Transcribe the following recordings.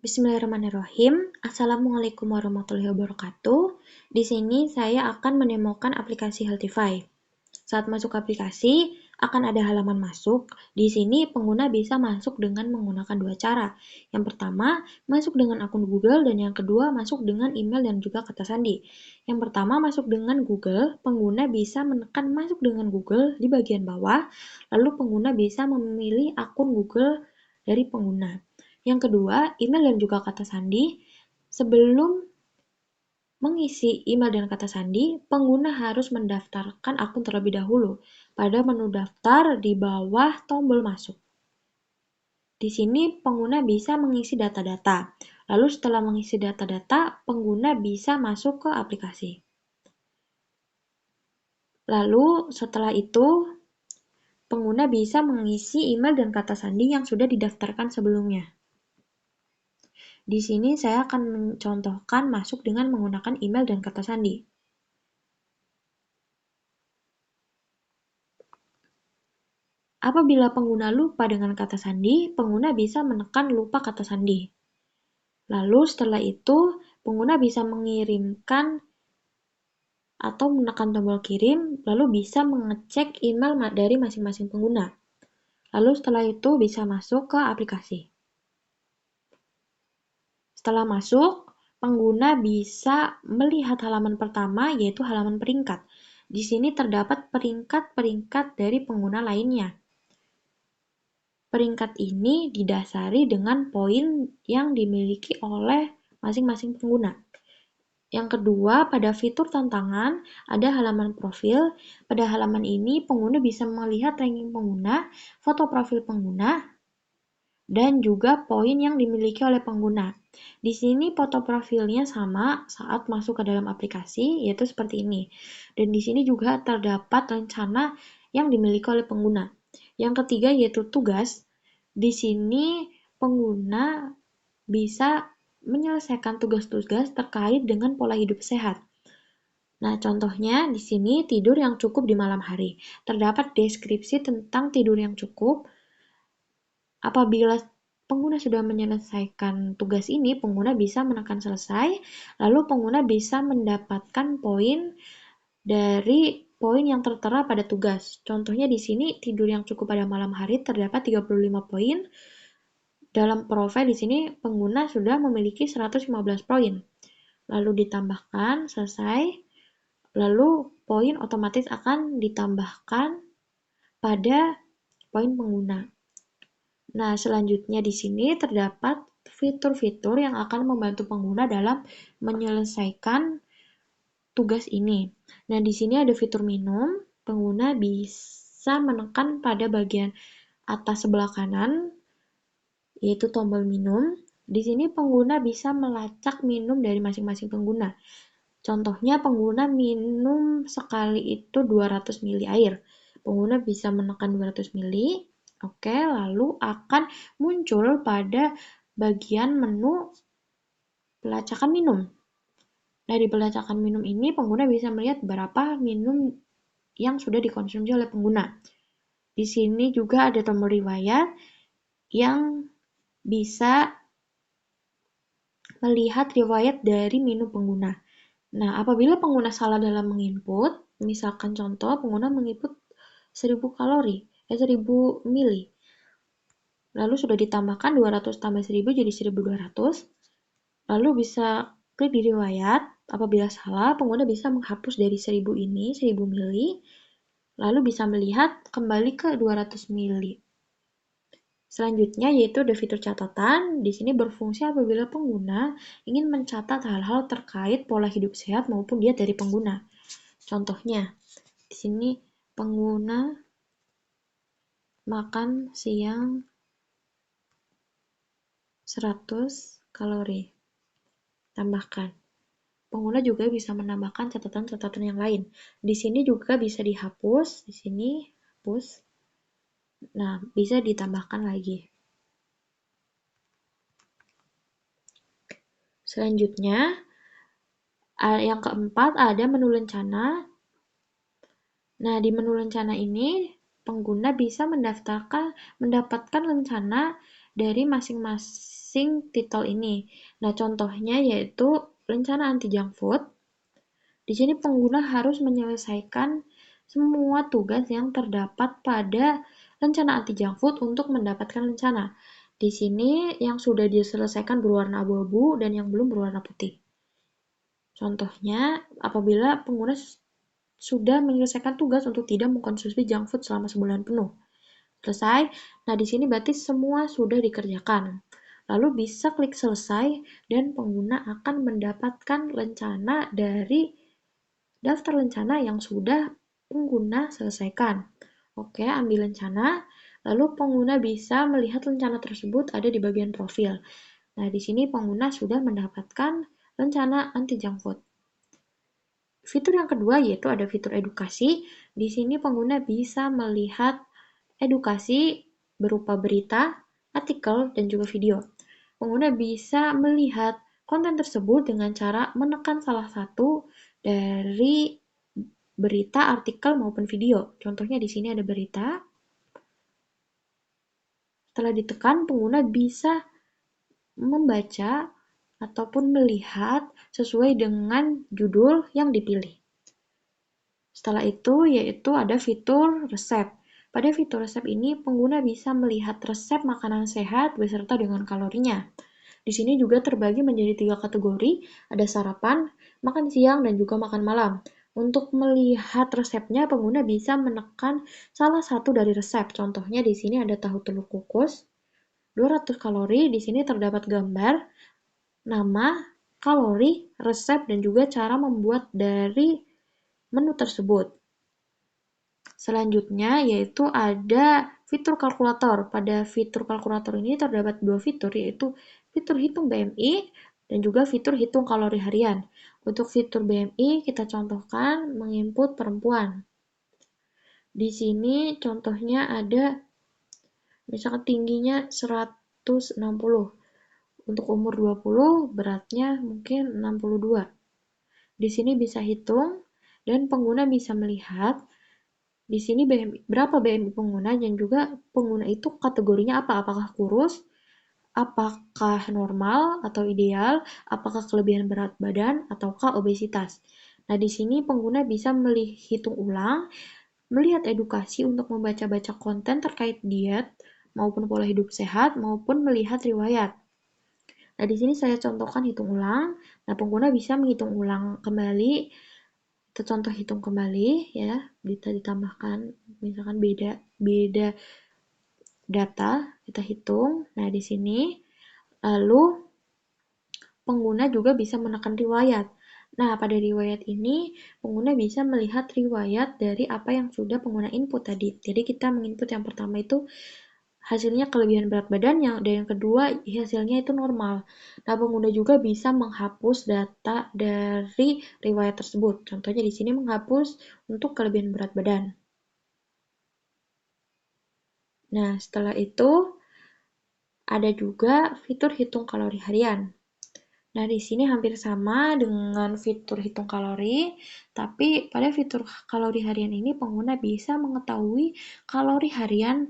Bismillahirrahmanirrahim. Assalamualaikum warahmatullahi wabarakatuh. Di sini saya akan menemukan aplikasi Healthify. Saat masuk aplikasi, akan ada halaman masuk. Di sini pengguna bisa masuk dengan menggunakan dua cara. Yang pertama, masuk dengan akun Google, dan yang kedua, masuk dengan email dan juga kata sandi. Yang pertama, masuk dengan Google, pengguna bisa menekan masuk dengan Google di bagian bawah, lalu pengguna bisa memilih akun Google dari pengguna. Yang kedua, email dan juga kata sandi. Sebelum mengisi email dan kata sandi, pengguna harus mendaftarkan akun terlebih dahulu pada menu daftar di bawah tombol masuk. Di sini pengguna bisa mengisi data-data. Lalu setelah mengisi data-data, pengguna bisa masuk ke aplikasi. Lalu setelah itu, pengguna bisa mengisi email dan kata sandi yang sudah didaftarkan sebelumnya. Di sini saya akan mencontohkan masuk dengan menggunakan email dan kata sandi. Apabila pengguna lupa dengan kata sandi, pengguna bisa menekan lupa kata sandi. Lalu setelah itu, pengguna bisa mengirimkan atau menekan tombol kirim, lalu bisa mengecek email dari masing-masing pengguna. Lalu setelah itu bisa masuk ke aplikasi. Setelah masuk, pengguna bisa melihat halaman pertama, yaitu halaman peringkat. Di sini terdapat peringkat-peringkat dari pengguna lainnya. Peringkat ini didasari dengan poin yang dimiliki oleh masing-masing pengguna. Yang kedua, pada fitur tantangan, ada halaman profil. Pada halaman ini, pengguna bisa melihat ranking pengguna, foto profil pengguna, dan juga poin yang dimiliki oleh pengguna. Di sini foto profilnya sama saat masuk ke dalam aplikasi, yaitu seperti ini. Dan di sini juga terdapat rencana yang dimiliki oleh pengguna. Yang ketiga yaitu tugas. Di sini pengguna bisa menyelesaikan tugas-tugas terkait dengan pola hidup sehat. Nah, contohnya di sini tidur yang cukup di malam hari. Terdapat deskripsi tentang tidur yang cukup. Apabila pengguna sudah menyelesaikan tugas ini, pengguna bisa menekan selesai, lalu pengguna bisa mendapatkan poin dari poin yang tertera pada tugas. Contohnya di sini tidur yang cukup pada malam hari terdapat 35 poin. Dalam profil di sini pengguna sudah memiliki 115 poin. Lalu ditambahkan selesai, lalu poin otomatis akan ditambahkan pada poin pengguna. Nah, selanjutnya di sini terdapat fitur-fitur yang akan membantu pengguna dalam menyelesaikan tugas ini. Nah, di sini ada fitur minum. Pengguna bisa menekan pada bagian atas sebelah kanan, yaitu tombol minum. Di sini pengguna bisa melacak minum dari masing-masing pengguna. Contohnya pengguna minum sekali itu 200 ml air. Pengguna bisa menekan 200 ml. Oke, lalu akan muncul pada bagian menu pelacakan minum. Dari pelacakan minum ini, pengguna bisa melihat berapa minum yang sudah dikonsumsi oleh pengguna. Di sini juga ada tombol riwayat yang bisa melihat riwayat dari minum pengguna. Nah, apabila pengguna salah dalam menginput, misalkan contoh pengguna menginput 1000 kalori, 1000 mili. Lalu sudah ditambahkan 200 tambah 1000 jadi 1200. Lalu bisa klik di riwayat. Apabila salah, pengguna bisa menghapus dari 1000 ini, 1000 mili. Lalu bisa melihat kembali ke 200 mili. Selanjutnya yaitu ada fitur catatan. Di sini berfungsi apabila pengguna ingin mencatat hal-hal terkait pola hidup sehat maupun diet dari pengguna. Contohnya, di sini pengguna makan siang 100 kalori. Tambahkan. Pengguna juga bisa menambahkan catatan-catatan yang lain. Di sini juga bisa dihapus. Di sini hapus. Nah, bisa ditambahkan lagi. Selanjutnya, yang keempat ada menu lencana. Nah, di menu lencana ini pengguna bisa mendapatkan lencana dari masing-masing titel ini. Nah, contohnya yaitu rencana anti junk food. Di sini pengguna harus menyelesaikan semua tugas yang terdapat pada rencana anti junk food untuk mendapatkan rencana. Di sini yang sudah diselesaikan berwarna abu-abu dan yang belum berwarna putih. Contohnya, apabila pengguna sudah menyelesaikan tugas untuk tidak mengkonsumsi junk food selama sebulan penuh. Selesai. Nah, di sini berarti semua sudah dikerjakan. Lalu bisa klik selesai dan pengguna akan mendapatkan rencana dari daftar rencana yang sudah pengguna selesaikan. Oke, ambil rencana. Lalu pengguna bisa melihat rencana tersebut ada di bagian profil. Nah, di sini pengguna sudah mendapatkan rencana anti junk food. Fitur yang kedua yaitu ada fitur edukasi. Di sini pengguna bisa melihat edukasi berupa berita, artikel, dan juga video. Pengguna bisa melihat konten tersebut dengan cara menekan salah satu dari berita, artikel, maupun video. Contohnya di sini ada berita. Setelah ditekan, pengguna bisa membaca ataupun melihat sesuai dengan judul yang dipilih. Setelah itu, yaitu ada fitur resep. Pada fitur resep ini, pengguna bisa melihat resep makanan sehat beserta dengan kalorinya. Di sini juga terbagi menjadi 3 kategori, ada sarapan, makan siang, dan juga makan malam. Untuk melihat resepnya, pengguna bisa menekan salah satu dari resep. Contohnya di sini ada tahu telur kukus, 200 kalori, di sini terdapat gambar, nama, kalori, resep, dan juga cara membuat dari menu tersebut. Selanjutnya yaitu ada fitur kalkulator. Pada fitur kalkulator ini terdapat dua fitur, yaitu fitur hitung BMI dan juga fitur hitung kalori harian. Untuk fitur BMI kita contohkan menginput perempuan. Di sini contohnya ada misalkan tingginya 160. Untuk umur 20, beratnya mungkin 62. Di sini bisa hitung dan pengguna bisa melihat di sini berapa BMI pengguna dan juga pengguna itu kategorinya apa? Apakah kurus, apakah normal atau ideal, apakah kelebihan berat badan, ataukah obesitas. Nah, di sini pengguna bisa hitung ulang, melihat edukasi untuk membaca-baca konten terkait diet maupun pola hidup sehat maupun melihat riwayat. Nah, di sini saya contohkan hitung ulang. Nah, pengguna bisa menghitung ulang kembali. Kita contoh hitung kembali ya, kita ditambahkan misalkan beda data, kita hitung. Nah, di sini lalu pengguna juga bisa menekan riwayat. Nah, pada riwayat ini pengguna bisa melihat riwayat dari apa yang sudah pengguna input tadi. Jadi kita menginput yang pertama itu hasilnya kelebihan berat badan, dan yang kedua hasilnya itu normal. Nah, pengguna juga bisa menghapus data dari riwayat tersebut. Contohnya di sini menghapus untuk kelebihan berat badan. Nah, setelah itu ada juga fitur hitung kalori harian. Nah, di sini hampir sama dengan fitur hitung kalori, tapi pada fitur kalori harian ini pengguna bisa mengetahui kalori harian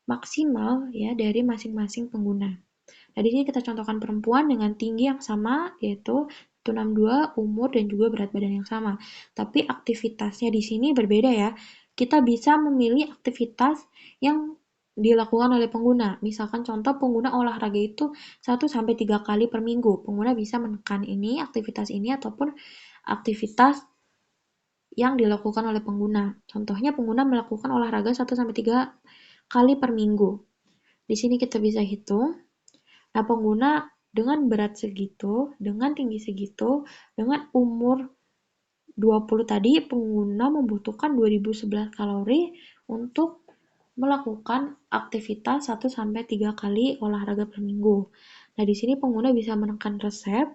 maksimal ya dari masing-masing pengguna. Nah, di sini kita contohkan perempuan dengan tinggi yang sama, yaitu 162, umur dan juga berat badan yang sama. Tapi aktivitasnya di sini berbeda ya. Kita bisa memilih aktivitas yang dilakukan oleh pengguna. Misalkan contoh pengguna olahraga itu 1-3 kali per minggu. Pengguna bisa menekan ini, aktivitas ini, ataupun aktivitas yang dilakukan oleh pengguna. Contohnya pengguna melakukan olahraga 1-3 kali per minggu. Di sini kita bisa hitung. Nah, pengguna dengan berat segitu, dengan tinggi segitu, dengan umur 20 tadi, pengguna membutuhkan 2011 kalori untuk melakukan aktivitas 1-3 kali olahraga per minggu. Nah, di sini pengguna bisa menekan resep,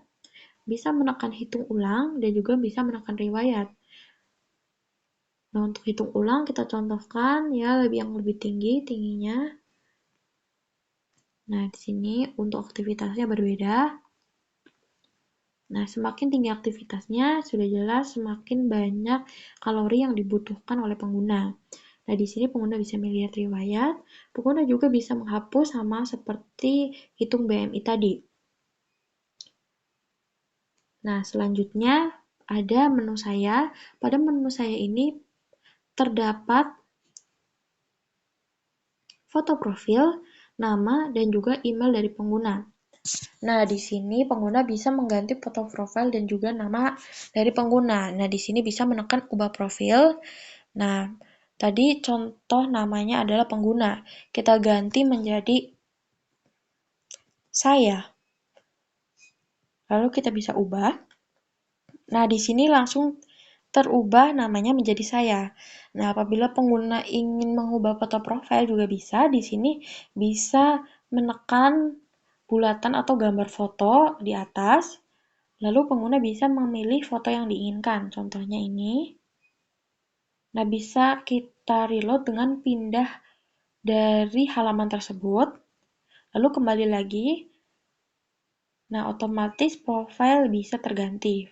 bisa menekan hitung ulang, dan juga bisa menekan riwayat. Nah, untuk hitung ulang kita contohkan ya yang lebih tingginya. Nah, di sini untuk aktivitasnya berbeda. Nah, semakin tinggi aktivitasnya, sudah jelas semakin banyak kalori yang dibutuhkan oleh pengguna. Nah, di sini pengguna bisa melihat riwayat, pengguna juga bisa menghapus sama seperti hitung BMI tadi. Nah, selanjutnya ada menu saya. Pada menu saya ini terdapat foto profil, nama, dan juga email dari pengguna. Nah, di sini pengguna bisa mengganti foto profil dan juga nama dari pengguna. Nah, di sini bisa menekan ubah profil. Nah, tadi contoh namanya adalah pengguna. Kita ganti menjadi saya. Lalu kita bisa ubah. Nah, di sini langsung terubah namanya menjadi saya. Nah, apabila pengguna ingin mengubah foto profil juga bisa. Di sini bisa menekan bulatan atau gambar foto di atas. Lalu pengguna bisa memilih foto yang diinginkan. Contohnya ini. Nah, bisa kita reload dengan pindah dari halaman tersebut. Lalu kembali lagi. Nah, otomatis profil bisa terganti.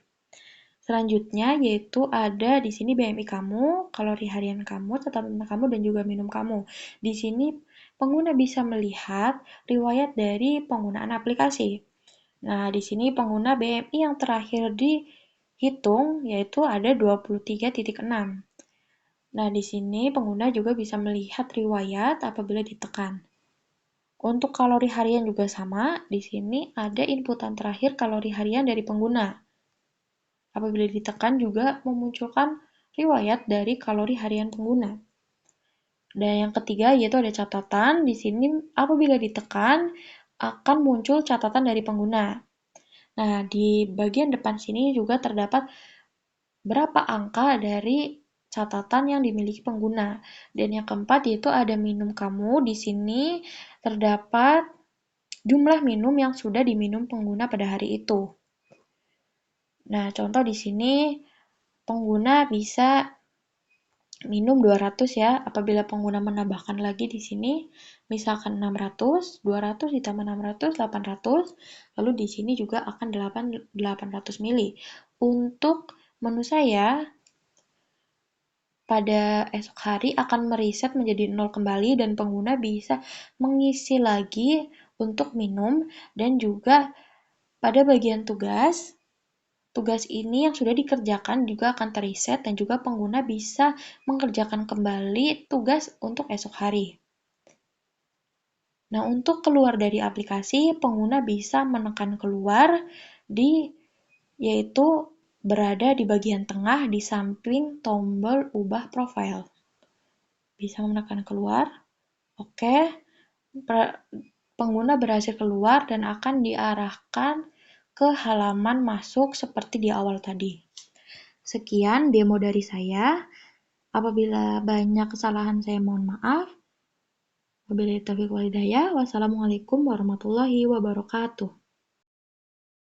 Selanjutnya yaitu ada di sini BMI kamu, kalori harian kamu, catatan kamu, dan juga minum kamu. Di sini pengguna bisa melihat riwayat dari penggunaan aplikasi. Nah, di sini pengguna BMI yang terakhir dihitung yaitu ada 23,6. Nah, di sini pengguna juga bisa melihat riwayat apabila ditekan. Untuk kalori harian juga sama, di sini ada inputan terakhir kalori harian dari pengguna. Apabila ditekan juga memunculkan riwayat dari kalori harian pengguna. Dan yang ketiga yaitu ada catatan. Di sini apabila ditekan akan muncul catatan dari pengguna. Nah, di bagian depan sini juga terdapat berapa angka dari catatan yang dimiliki pengguna. Dan yang keempat yaitu ada minum kamu. Di sini terdapat jumlah minum yang sudah diminum pengguna pada hari itu. Nah, contoh di sini pengguna bisa minum 200 ya. Apabila pengguna menambahkan lagi di sini, misalkan 600, 200 ditambah 600, 800. Lalu di sini juga akan 800 mili. Untuk menu saya, pada esok hari akan mereset menjadi 0 kembali dan pengguna bisa mengisi lagi untuk minum dan juga pada bagian tugas. Tugas ini yang sudah dikerjakan juga akan terreset dan juga pengguna bisa mengerjakan kembali tugas untuk esok hari. Nah, untuk keluar dari aplikasi, pengguna bisa menekan keluar yaitu berada di bagian tengah di samping tombol ubah profil. Bisa menekan keluar. Oke. Pengguna berhasil keluar dan akan diarahkan ke halaman masuk seperti di awal tadi. Sekian demo dari saya. Apabila banyak kesalahan saya mohon maaf. Wabillahi taufiq wal hidayah. Wassalamualaikum warahmatullahi wabarakatuh.